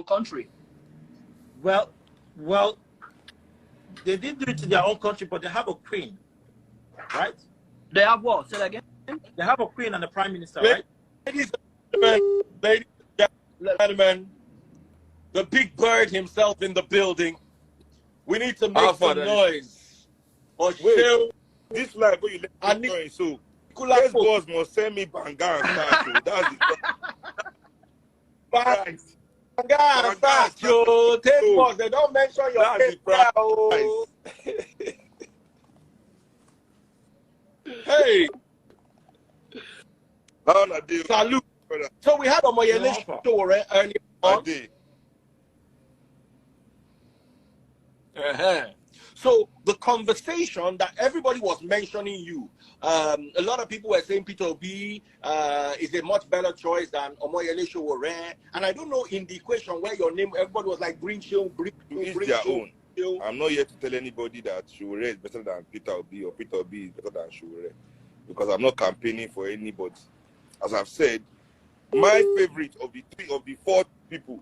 own country. Well, they didn't do it to their own country, but they have a queen, right? They have what? Say that again? They have a queen and a prime minister, right? Ladies and gentlemen, the big bird himself in the building. We need to make some noise. Or show this life where you let me join, so this boss must send me banga and start. So that's the right. Banga and start, yo. Take boss. They don't mention your name. Hey. Salute. So we had a Moyele show earlier on. So the conversation that everybody was mentioning you, a lot of people were saying Peter Obi is a much better choice than Omoyele Sowore. And I don't know in the equation where your name, everybody was like bring Seun, bring their own. I'm not here to tell anybody that Sowore is better than Peter Obi or Peter Obi is better than Sowore, because I'm not campaigning for anybody. As I've said, my favorite of the four people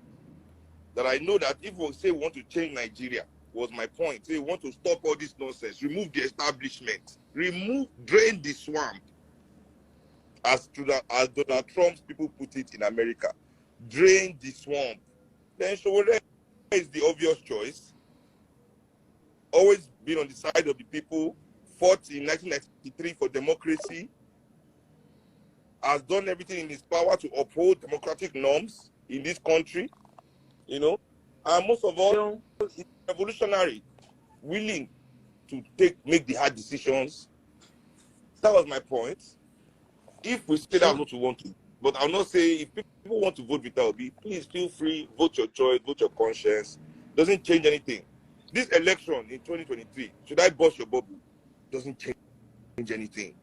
that I know that if we say we want to change Nigeria, was my point. Say we want to stop all this nonsense, remove the establishment, drain the swamp, as Donald Trump's people put it in America. Drain the swamp. Then Sowore is the obvious choice. Always been on the side of the people, fought in 1993 for democracy, has done everything in his power to uphold democratic norms in this country, you know, and most of all, he's revolutionary, willing to make the hard decisions. That was my point. If we say that's what we want to, but I'll not say if people want to vote Peter Obi, please feel free, vote your choice, vote your conscience. Doesn't change anything. This election in 2023, should I bust your bubble? Doesn't change anything.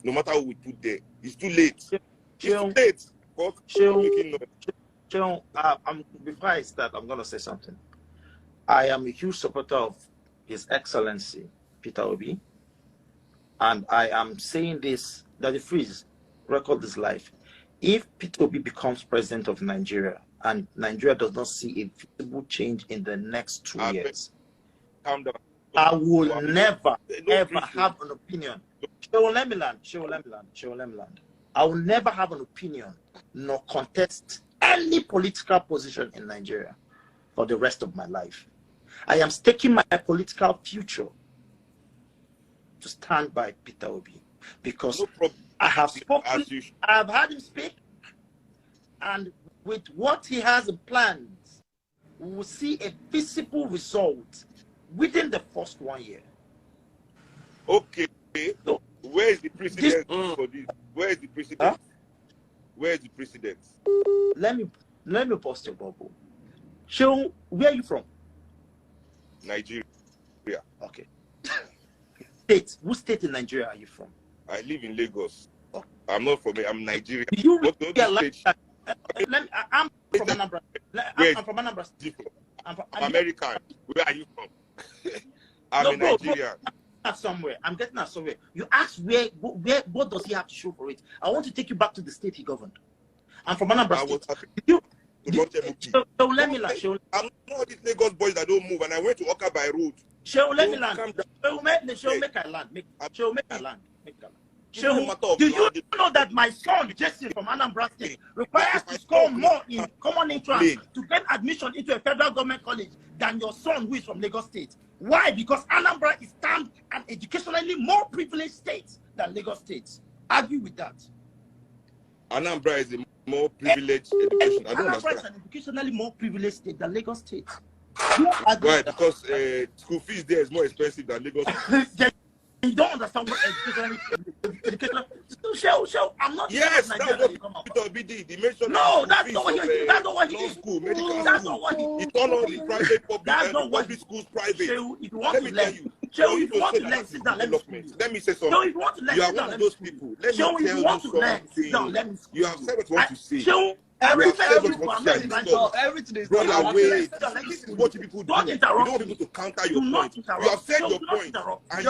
No matter who we put there, it's too late. It's too late. Before I start, I'm going to say something. I am a huge supporter of His Excellency Peter Obi, and I am saying this, that the freeze record this life. If Peter Obi becomes president of Nigeria and Nigeria does not see a visible change in the next 2 years, I will never ever have an opinion. Let me land. I will never have an opinion nor contest any political position in Nigeria for the rest of my life. I am staking my political future to stand by Peter Obi, because I have spoken, I have had him speak, and with what he has in plans, we will see a visible result within the first 1 year. Okay. So, where is the precedent for this? Where is the precedent? Huh? Where is the precedent? Let me post your bubble. Seun, where are you from? Nigeria. Okay. State. Which state in Nigeria are you from? I live in Lagos. Oh. I'm not from. I'm Nigerian. You I'm from Anambra. I'm from Anambra. I'm American. Where are you from? I'm a Nigerian. Somewhere. I'm getting that somewhere. You ask what does he have to show for it? I want to take you back to the state he governed. I'm from Anambra State. Let me land. I'm not these Lagos boys that don't move, and I went to Oka by road. Let me land. Make I land. Do you know that my son Jesse from Anambra State requires to score more in common entrance to get admission into a federal government college than your son who is from Lagos State? Why? Because Anambra is termed an educationally more privileged state than Lagos State. Argue with that. Anambra is a more privileged education. I don't Anambra understand. is an educationally more privileged state than Lagos State. Why? Because school fees there is more expensive than Lagos State. You don't understand what educational. So I'm not. Yes, that's what Peter Obi did. He mentioned. No, that's not what he did. That's not what he did. School, medical that's school. not what he did. He turned on the private public schools private. If you want to learn, if you want to learn, sit down. Let me say something. No, if you want to learn, you are one of those people. Let me tell you something. You have said what you want to say. Everything is brother, wait. This is what people do. Don't you interrupt. don't want people to counter your point. You have said your point. And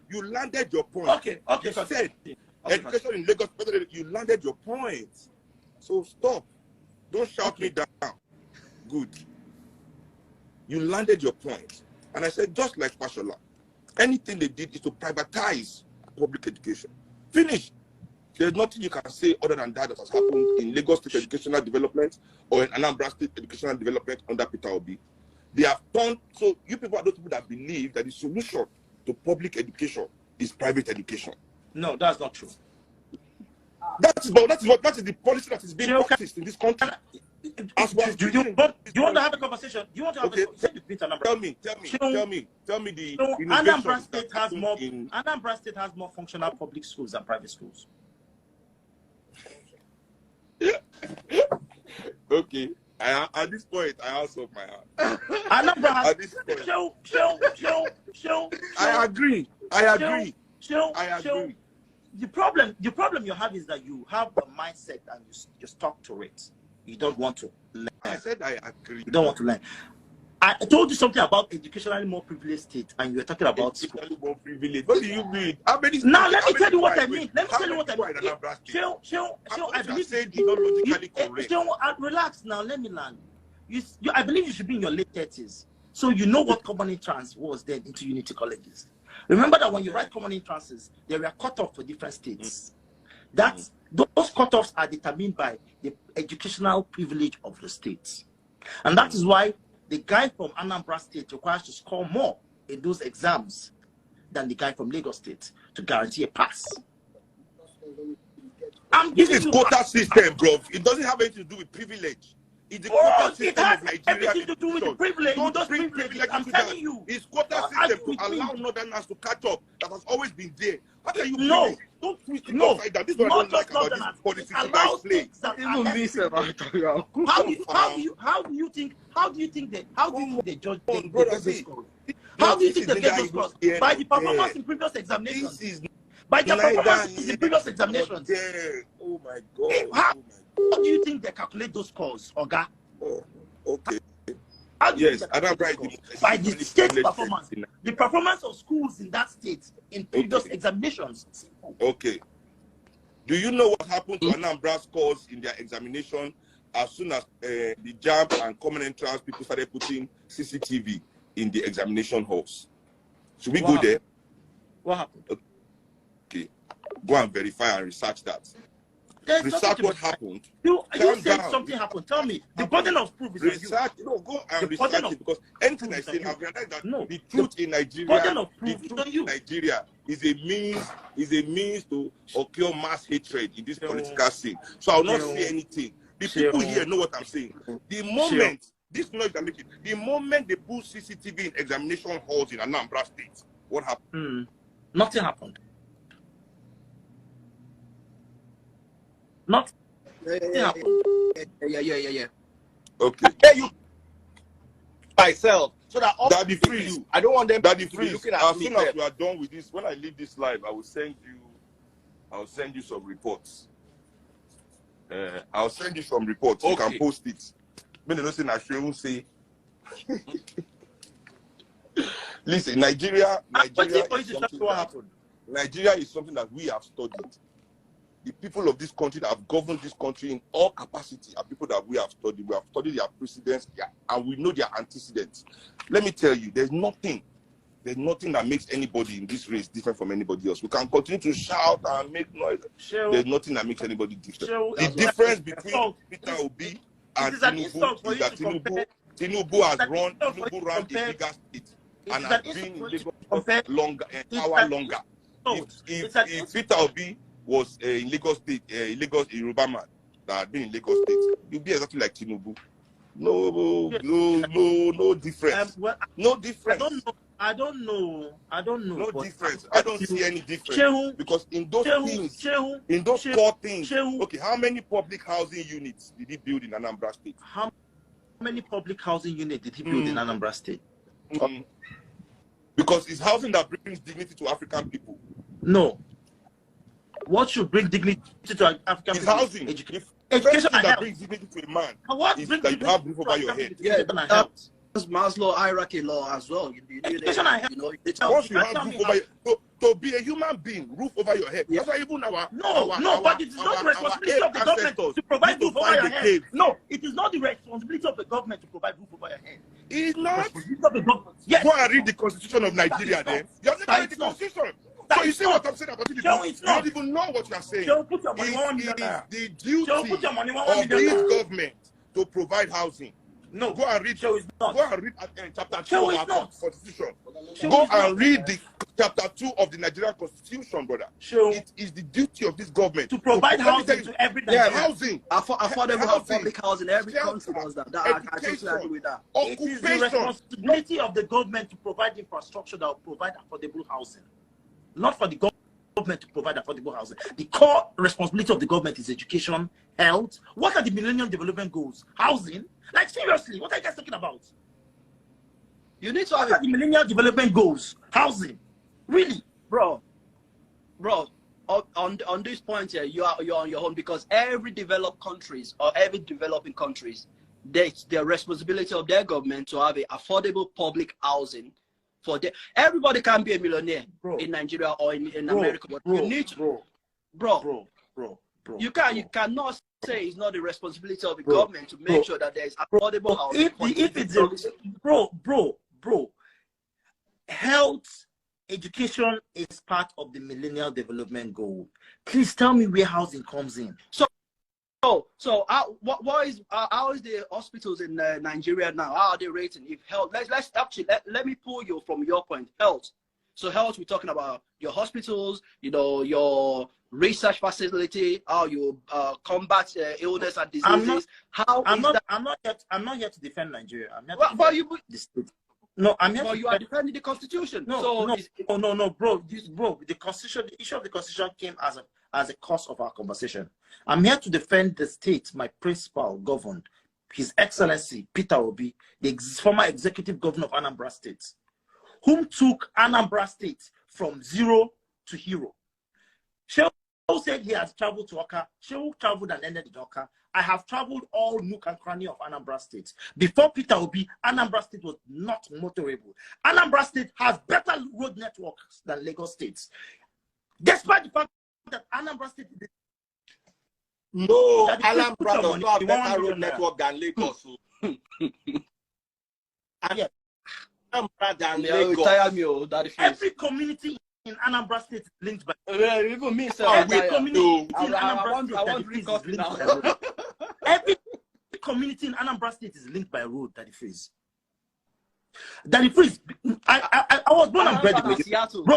you landed your point. Okay. You said education in Lagos, you landed your point. So stop. Don't shout me down. Good. You landed your point. And I said, just like Fashola, anything they did is to privatize public education. Finish. There's nothing you can say other than that has happened in Lagos State educational development or in Anambra State educational development under Peter Obi. They have turned, so you people are those people that believe that the solution to public education is private education. No, that's not true. That is the policy that is being practiced in this country. Do you want to have a conversation? Do you want to have Tell me the Anambra State has more. Anambra State has more functional public schools than private schools. Okay. At this point, I also my hand. Anambra has. At this point. Show. I agree. The problem you have is that you have a mindset and you stuck to it. You don't want to learn. I said I agree. You don't want to learn. I told you something about educationally more privileged state, and you were talking about educationally more privileged. What do you mean? Now let me tell you what I mean. Let me tell you what I mean. Show, I believe relax now. Let me learn. I believe you should be in your late 30s, so you know what common entrance was then into unity colleges. Remember that when you write common entrances, there were cutoffs for different states. Those cutoffs are determined by the educational privilege of the states, and that is why the guy from Anambra State requires to score more in those exams than the guy from Lagos State to guarantee a pass. This is quota system, bro. It doesn't have anything to do with privilege. It's the quota system of Nigeria. Everything to do with the privilege. Don't bring privilege. I'm telling you. It's quota system to allow Northerners to catch up. That has always been there. How can you no? Don't twist it upside down. This is what I don't like about this policy you guys play. How do you think they judge those scores? How do you think they get those scores? By the performance in previous examinations. By the performance in previous examinations. Oh my God. How do you think they calculate those scores, Oga? Oh, okay. Yes, I don't write by the state performance. The performance of schools in that state in previous examinations. Okay. Do you know what happened to Anambra scores in their examination as soon as the JAMB and common entrance people started putting CCTV in the examination halls? Should we go there? What happened? Okay. Go and verify and research that. Research what happened. You said something happened. Tell me. The burden of proof is research. No, go and research it, because anything I say, I've realized that the truth in Nigeria, Nigeria is a means to occur mass hatred in this political scene. So I will not say anything. The people here know what I'm saying. The moment this noise I'm making, the moment they put CCTV in examination halls in Anambra State, what happened? Nothing happened. Nothing happened. Yeah. Okay. You myself, so that Daddy freeze. I don't want them Daddy to be freeze. looking at As me. soon as we are done with this, when I leave this live, I'll send you some reports. I'll send you some reports. Okay. You can post it. When the nothing I should say. Listen, Nigeria is something that we have studied. The people of this country that have governed this country in all capacity are people that we have studied. We have studied their precedents, and we know their antecedents. Let me tell you, there's nothing that makes anybody in this race different from anybody else. We can continue to shout and make noise. There's nothing that makes anybody different. The difference between Peter Obi and Tinubu is that Tinubu has ran the bigger state and has been in Lagos longer, longer. If Peter Obi was in Lagos State, Lagos Yoruba man that had been in Lagos State, you'll be exactly like Tinubu. No difference. No difference. I don't know. No difference. I don't see any difference because in those things, in those core things. Okay, how many public housing units did he build in Anambra State? How many public housing units did he build in Anambra State? Because it's housing that brings dignity to African people. No. What should bring dignity to African people? Housing. Education that brings dignity to a man is that you have roof over your head. Yeah, Maslow hierarchy law as well. You need Education and you know, Once you have roof over your, to be a human being, roof over your head. Yeah. That's why even our but it is not the responsibility of the government to provide roof over your head. No, it is not the responsibility of the government to provide roof over your head. It's not. Responsibility of the government. Yes. Go and read the Constitution of Nigeria then. You have never read the Constitution. So you see what I'm saying about it? You don't even know what you are saying. Put your money It is the duty put your money of this government to provide housing. No, go and read. Show is not. Go and read chapter 2 Show of is our not. Constitution. Show Go is and not. read the chapter 2 of the Nigerian Constitution, brother. Show It is the duty of this government to provide let me housing tell you, to every yeah, Nigerian. housing, affordable housing, public housing. Every country shelter, does that. I totally education, agree with that. It is the occupation. responsibility of the government to provide infrastructure that will provide affordable housing, not for the government to provide affordable housing. The core responsibility of the government is education, health. What are the Millennium Development Goals? Housing? Like seriously, what are you guys talking about? You need to have What are the Millennium Development Goals? Housing? Really? bro. On this point here, you're on your own, because every developed countries or every developing countries, it's their responsibility of their government to have a affordable public housing for them. Everybody can be a millionaire in Nigeria or in America, but you need to, bro. You cannot say it's not the responsibility of the government to make sure that there is affordable housing. If it's bro, health, education is part of the Millennial Development Goal. Please tell me where housing comes in. So how is the hospitals in Nigeria now? How are they rating? If health, let's actually let me pull you from your point. Health. So health, we're talking about your hospitals, you know, your research facility, how you combat illness and diseases. I'm not here to defend Nigeria. I'm here to defend the state. No, I'm here. But you are defending the Constitution. No, bro. The Constitution, the issue of the Constitution came as a cause of our conversation. I'm here to defend the state my principal governed, His Excellency Peter Obi, the former executive governor of Anambra State, whom took Anambra State from zero to hero. Shehu said he has traveled to Oka. Shehu traveled and ended in Oka. I have traveled all nook and cranny of Anambra State. Before Peter Obi, Anambra State was not motorable. Anambra State has better road networks than Lagos State. Despite the fact that Anambra State is Anambra does not have better road network than Lagos. Anambra than Lagos. Every community in Anambra State is linked by even me, sir. every community in Anambra State is linked by road. That is That is freeze. I was born and bred in Maiduguri. Bro,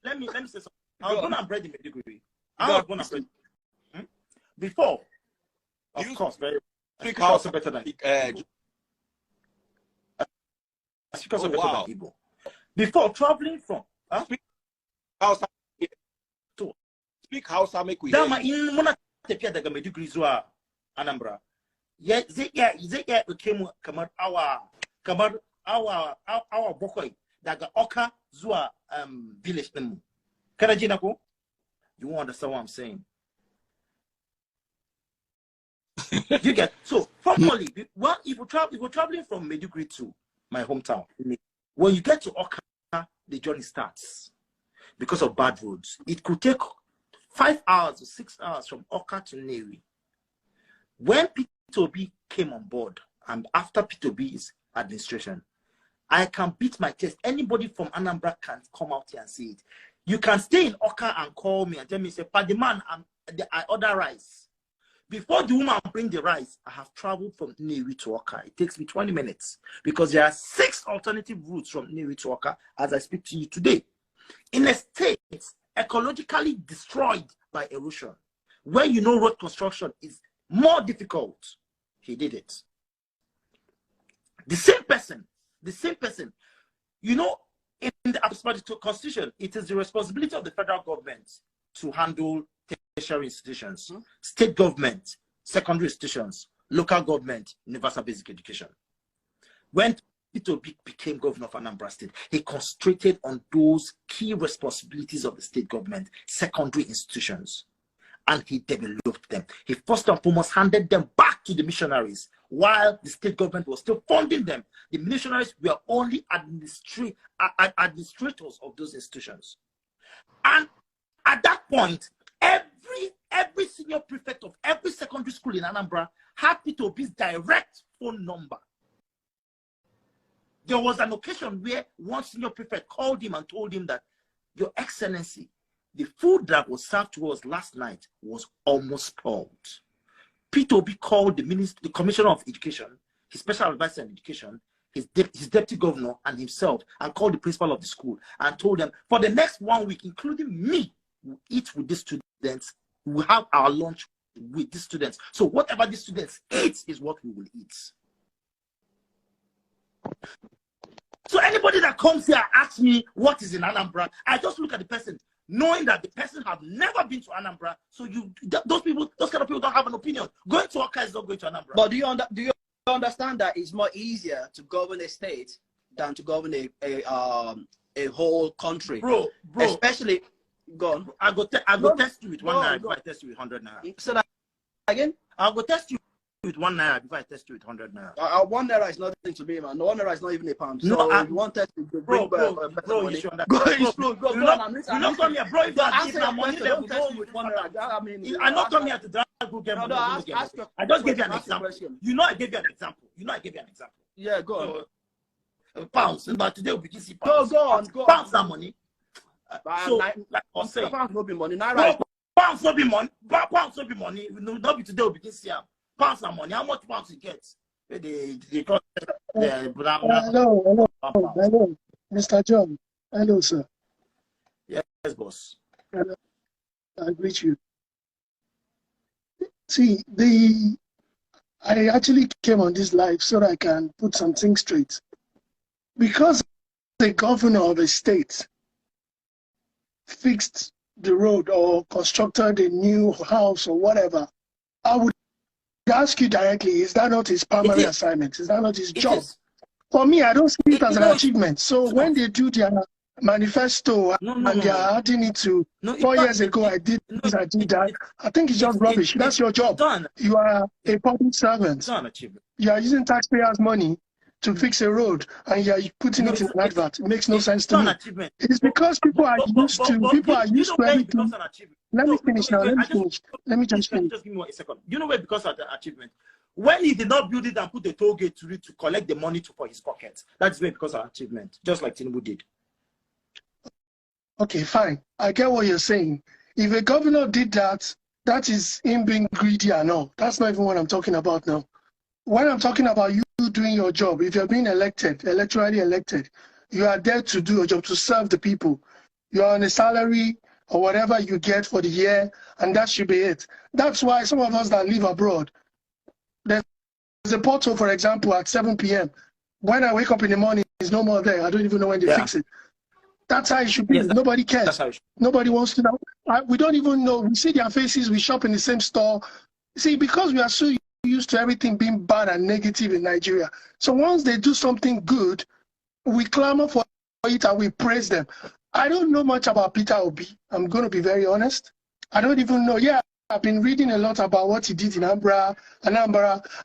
let me say something. I was born and bred in Maiduguri. I was born and bred. Before, of course, very also better than also better than Igbo. Before traveling from speak Hausa, make we Dama in muna tafiya daga Maiduguri zuwa Anambra. Zai iya mu kamar awa bakwai daga Oka zuwa village din mu. Kana ji na ko? You won't understand what I'm saying. You get so formally. Well, if you're traveling from Maiduguri to my hometown, when you get to Oka, the journey starts because of bad roads. It could take 5 hours or 6 hours from Oka to Nnewi. When P2B came on board, and after P2B's administration, I can beat my chest. Anybody from Anambra can come out here and say it. You can stay in Oka and call me and tell me, say, Padiman, I order rice. Before the woman bring the rice, I have traveled from Nnewi to Oka. It takes me 20 minutes because there are 6 alternative routes from Nnewi to Oka as I speak to you today. In a state ecologically destroyed by erosion, where you know road construction is more difficult, he did it. The same person, you know, in the Constitution, it is the responsibility of the federal government to handle tertiary institutions, state government, secondary institutions, local government, universal basic education. When P2B became governor of Anambra State, he concentrated on those key responsibilities of the state government, secondary institutions. and he developed them. He first and foremost handed them back to the missionaries while the state government was still funding them. The missionaries were only administrators of those institutions. And at that point, every senior prefect of every secondary school in Anambra had Peter Obi's direct phone number. There was an occasion where one senior prefect called him and told him that, Your Excellency, the food that was served to us last night was almost spoiled. Peter Obi called the Commissioner of Education, his special advisor on education, his deputy governor, and himself, and called the principal of the school and told them, for the next 1 week, including me, we'll eat with these students, we'll have our lunch with these students. So whatever the students eat is what we will eat. So anybody that comes here and asks me what is in Anambra, I just look at the person, knowing that the person have never been to Anambra. So those kind of people don't have an opinion. Going to Oka is not going to Anambra. But do you understand that it's more easier to govern a state than to govern a whole country? Bro. Especially, go on. I go test you with 1 naira before I test you with 100 naira. So that again? I'll go test you with 1 naira before I test you with 100 naira. 1 naira is nothing to me, man. 1 naira is not even a pound. No, so if you want test to bring bro, you should understand. Go, you not come here, bro. If I give my money, they will test you with 1 naira. I mean, I'm not coming here to drag go get money. I just gave you an example. You know, I gave you an example. Yeah, go on. Pounds, but today we begin see pounds. Go on. Pounds are money. So, like I say, pounds no be money. Naira. Pounds no be money. Pounds no be money. Not be today we begin see pounds are money. How much pounds you get? Hello, Mr. John. Hello, sir. Yes, boss. Hello. I greet you. See, I actually came on this live so that I can put some things straight. Because the governor of a state fixed the road or constructed a new house or whatever, I would ask you directly, is that not his primary assignment? Is that not his job? For me, I don't see it as an achievement. So when they do their manifesto and they are adding it to 4 years ago, I did this, I did that, I think it's just rubbish. That's your job. You are a public servant. You are using taxpayers' money to fix a road and you are putting it in an advert. It makes no sense to me. It's because people are used to everything. Let me finish now. Let me just finish. Just give me 1 second. You know where because of the achievement? When he did not build it and put the toll gate to collect the money for his pockets, that's where because of achievement, just like Tinubu did. Okay, fine. I get what you're saying. If a governor did that, that is him being greedy and all. That's not even what I'm talking about now. When I'm talking about you doing your job, if you're being elected, electorally elected, you are there to do your job, to serve the people. You're on a salary or whatever you get for the year, and that should be it. That's why some of us that live abroad, there's a portal, for example, at 7 p.m. When I wake up in the morning, it's no more there. I don't even know when they fix it. That's how it should be. Yes, nobody cares. Nobody wants to know. We don't even know. We see their faces. We shop in the same store. See, because we are so used to everything being bad and negative in Nigeria. So once they do something good, we clamor for it and we praise them. I don't know much about Peter Obi. I'm going to be very honest. I don't even know. Yeah, I've been reading a lot about what he did in Anambra. And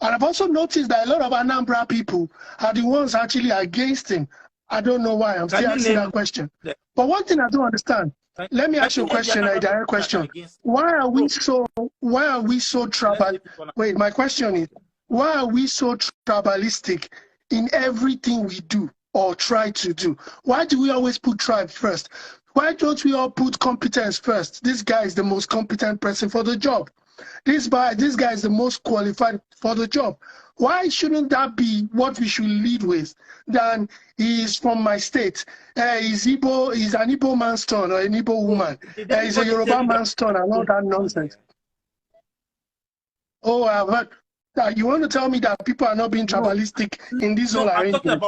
I've also noticed that a lot of Anambra people are the ones actually against him. I don't know why. I'm still asking that question. But one thing I don't understand. Let me ask you a question, a direct question. Why are we so tribal? Wait, my question is, why are we so tribalistic in everything we do or try to do? Why do we always put tribe first? Why don't we all put competence first? This guy is the most competent person for the job. This guy is the most qualified for the job. Why shouldn't that be what we should lead with? Then he is from my state. He's an Igbo man's son or an Igbo woman. He's a Yoruba man's son and all that nonsense. Oh, I've heard. You want to tell me that people are not being tribalistic in this whole arrangement?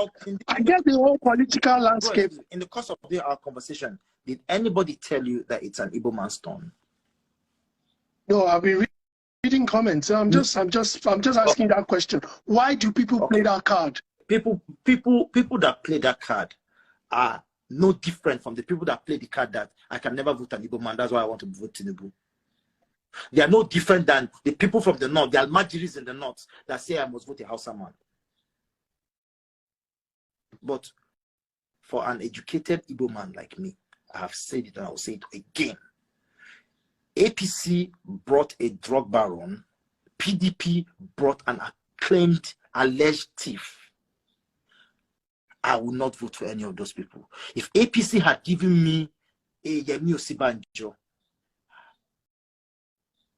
I get the whole political landscape. In the course of our conversation, did anybody tell you that it's an Igbo man's son? No, I've been reading comments. I'm just asking that question. Why do people play that card? People that play that card are no different from the people that play the card that I can never vote an Igbo man. That's why I want to vote Tinubu. They are no different than the people from the north, the Almajiris in the north that say I must vote a Hausa man. But for an educated Igbo man like me, I have said it and I will say it again. APC brought a drug baron, PDP brought an acclaimed alleged thief. I will not vote for any of those people. If APC had given me a Yemi Osibanjo,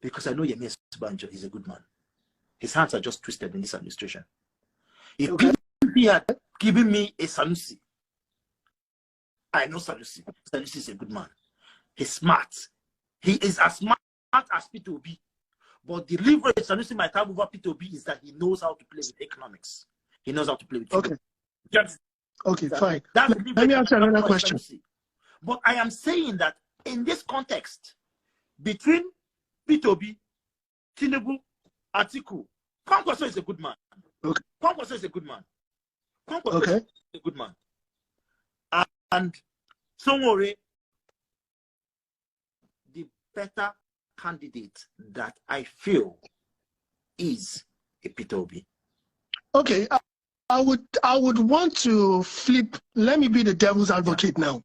because I know Yemi Osibanjo is a good man. His hands are just twisted in this administration. If PDP had given me a Sanusi, I know Sanusi. Sanusi is a good man. He's smart. He is as smart as P2B. But the leverage Sanusi might have over P2B is that he knows how to play with economics. He knows how to play with okay. Okay, fine. Let me ask you another question. But I am saying that in this context, between P2B, Tinubu, Atiku, Kwankwaso is a good man. Okay. Kwankwaso is a good man. Kwankwaso is a good man. And Sowore, the better candidate that I feel is a P2B. Okay, I would want to flip. Let me be the devil's advocate now.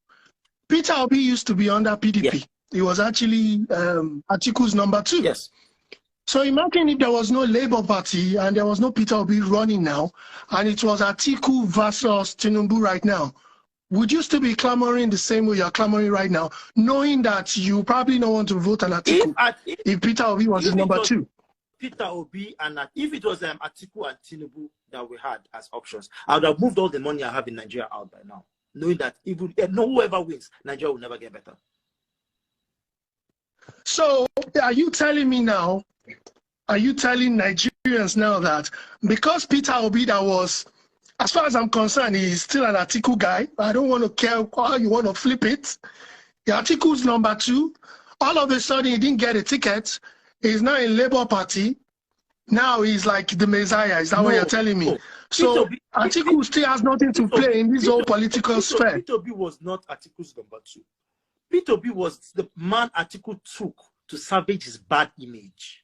Peter Obi used to be under PDP. Yes. He was actually Atiku's number 2. Yes. So imagine if there was no Labour Party and there was no Peter Obi running now, and it was Atiku versus Tinubu right now. Would you still be clamoring the same way you're clamoring right now, knowing that you probably don't want to vote on Atiku if Peter Obi was his number 2? Peter Obi and if it was Atiku and Tinubu that we had as options, I would have moved all the money I have in Nigeria out by now, knowing that even whoever wins, Nigeria will never get better. So are you telling me now? Are you telling Nigerians now that because Peter Obi, that was, as far as I'm concerned, he's still an Atiku guy. I don't want to care how you want to flip it. The Atiku's number 2. All of a sudden, he didn't get a ticket. He's now in Labour Party. Now he's like the Messiah. Is that what you're telling me? So Atiku still has nothing to play in this whole political sphere. Peter Obi was not Atiku's number 2. Peter Obi was the man Atiku took to salvage his bad image.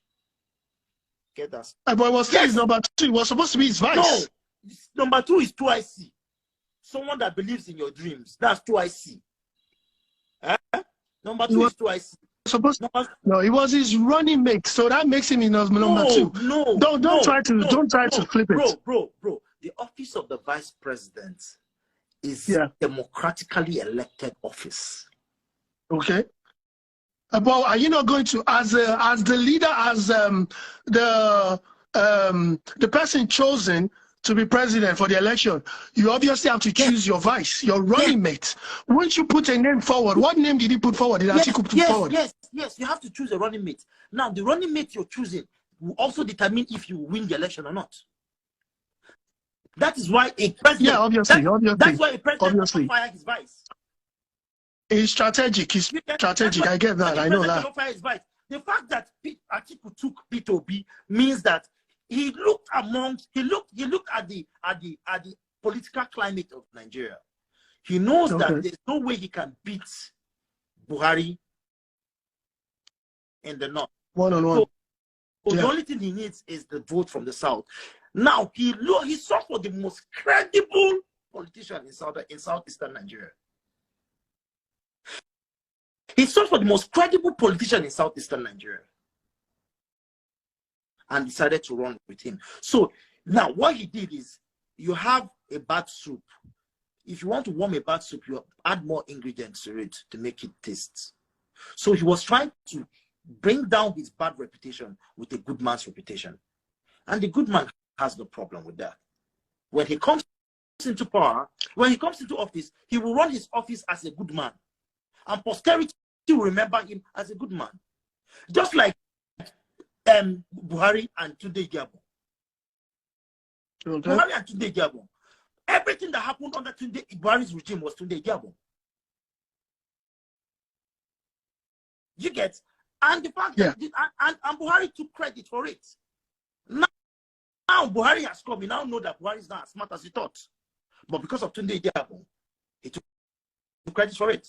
Get that? But it was still his number 2. It was supposed to be his vice. No. Number 2 is 2IC. Someone that believes in your dreams. That's 2IC. Number 2 is 2IC. No, it was his running mate, so that makes him number 2. Don't try to flip it. Bro. The office of the vice president is democratically elected office. Okay. But are you not going to, as the leader, as the person chosen to be president for the election, you obviously have to choose your vice, your running mate. Once you put a name forward, what name did he put forward? Did Atiku put forward? Yes, you have to choose a running mate. Now, the running mate you're choosing will also determine if you win the election or not. That is why a president... Yeah, obviously. That's why a president will fire his vice. It's strategic. It's strategic. I get that. I know that. The fact that Atiku took P2B means that he looked at the political climate of Nigeria. He knows that there's no way he can beat Buhari in the north. One-on-one. So the only thing he needs is the vote from the south. Now he sought for the most credible politician in southeastern Nigeria. He sought for the most credible politician in southeastern Nigeria and decided to run with him. So now what he did is, you have a bad soup. If you want to warm a bad soup, you add more ingredients to it to make it taste. So he was trying to bring down his bad reputation with a good man's reputation. And the good man has no problem with that. When he comes into power, when he comes into office, he will run his office as a good man. And posterity will remember him as a good man. Just like Buhari and Tunde Diabo. Buhari and Tunde Diabo. Everything that happened under Buhari's regime was Tunde Diabo. You get? And the fact that and Buhari took credit for it. Now Buhari has come. We now know that Buhari is not as smart as he thought. But because of Tunde Diabo, he took credit for it.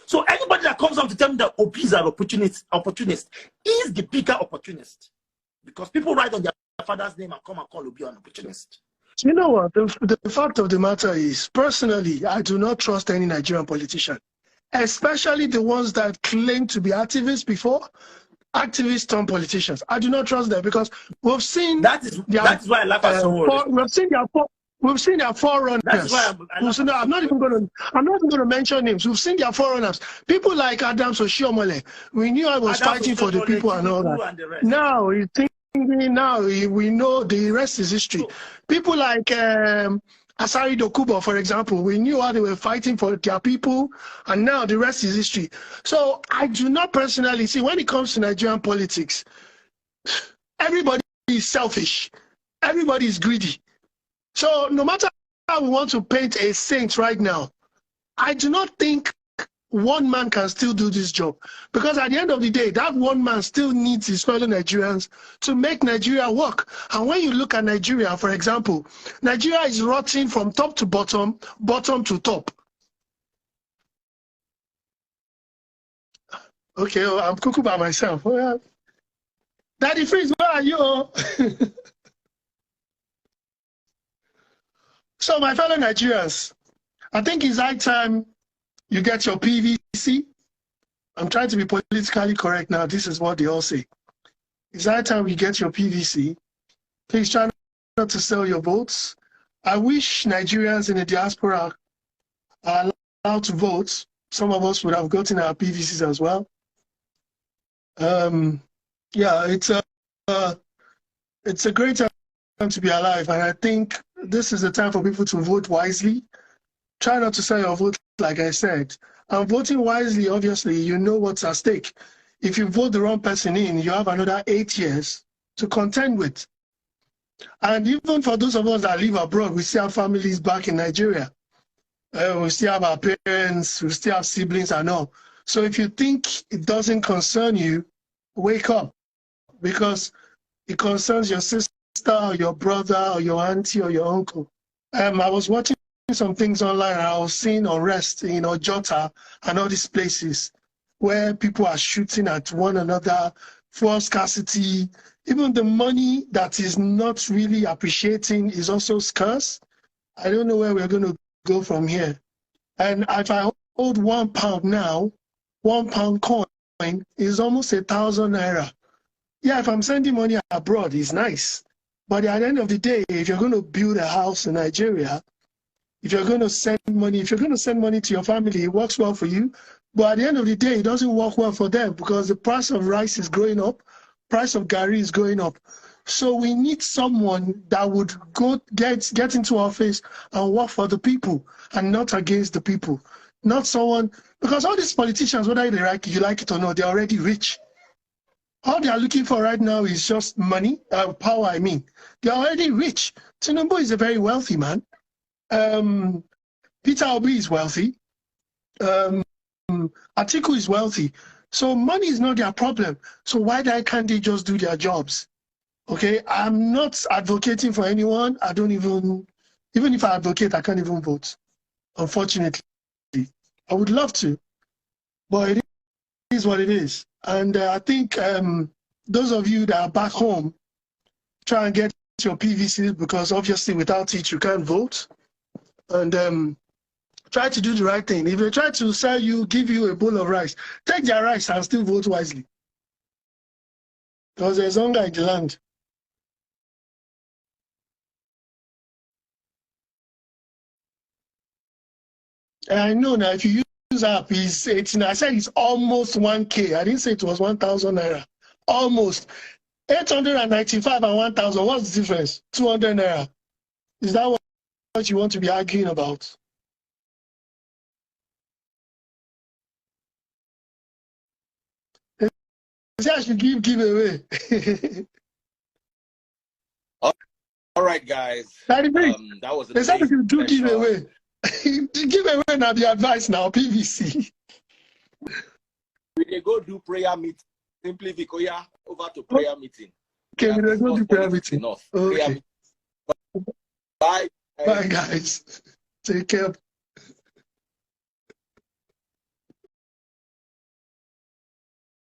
So anybody that comes out to tell me that Obi is an opportunist is the bigger opportunist. Because people write on their father's name and come and call Obi an opportunist. You know what? The fact of the matter is, personally, I do not trust any Nigerian politician, especially the ones that claim to be activists before, activists turned politicians. I do not trust them because we've seen that is why I laugh at someone. We've seen their forerunners. That's why I'm not even going to mention names. We've seen their forerunners. People like Adams Oshiomhole. We knew I was fighting for the people and all that. Now you think. Now we know the rest is history. People like Asari Dokubo, for example, we knew how they were fighting for their people, and now the rest is history. So I do not personally see, when it comes to Nigerian politics, everybody is selfish, everybody is greedy. So no matter how we want to paint a saint right now, I do not think one man can still do this job, because at the end of the day, that one man still needs his fellow Nigerians to make Nigeria work. And when you look at Nigeria, for example, Nigeria is rotting from top to bottom, bottom to top. Okay, well, I'm cuckoo by myself. Well, Daddy Freeze, where are you? So my fellow Nigerians, I think it's high time you get your PVC. I'm trying to be politically correct now. This is what they all say. It's high time you get your PVC. Please try not to sell your votes. I wish Nigerians in the diaspora are allowed to vote. Some of us would have gotten our PVCs as well. Yeah, it's a great time to be alive, and I think this is the time for people to vote wisely. Try not to sell your vote, like I said. And voting wisely, obviously, you know what's at stake. If you vote the wrong person in, you have another 8 years to contend with. And even for those of us that live abroad, we still have families back in Nigeria. We still have our parents, we still have siblings and all. So if you think it doesn't concern you, wake up. Because it concerns your sister or your brother or your auntie or your uncle. I was watching some things online, and I was seeing unrest in Ojota and all these places where people are shooting at one another, fuel scarcity. Even the money that is not really appreciating is also scarce. I don't know where we're going to go from here. And if I hold £1 now, £1 coin is almost 1,000 naira. Yeah, if I'm sending money abroad, it's nice. But at the end of the day, if you're going to build a house in Nigeria, if you're going to send money to your family, it works well for you. But at the end of the day, it doesn't work well for them because the price of rice is going up, price of gari is going up. So we need someone that would go get into office and work for the people and not against the people. Not someone, because all these politicians, whether you like it or not, they're already rich. All they are looking for right now is just money, power, I mean. They're already rich. Tinubu is a very wealthy man. Peter Obi is wealthy. Atiku is wealthy. So money is not their problem. So why can't they just do their jobs? Okay, I'm not advocating for anyone. I don't even if I advocate, I can't even vote. Unfortunately, I would love to, but it is what it is. And I think those of you that are back home, try and get your PVCs, because obviously without it, you can't vote. And try to do the right thing. If they try to sell you, give you a bowl of rice, take their rice and still vote wisely. Because there's hunger in the land. And I know now if you use app, it's 18. I said it's almost 1K. I didn't say it was 1,000 naira. Almost 895 and 1,000. What's the difference? 200 naira. Is that what you want to be arguing about? They say I should give away. All right, guys. That was they said you do give away. Give away now the advice now, PVC. We go do prayer meeting. Simply Vikoya over to prayer meeting. Okay, we go do prayer meeting. Enough. Okay. Bye. Bye, guys. Take care.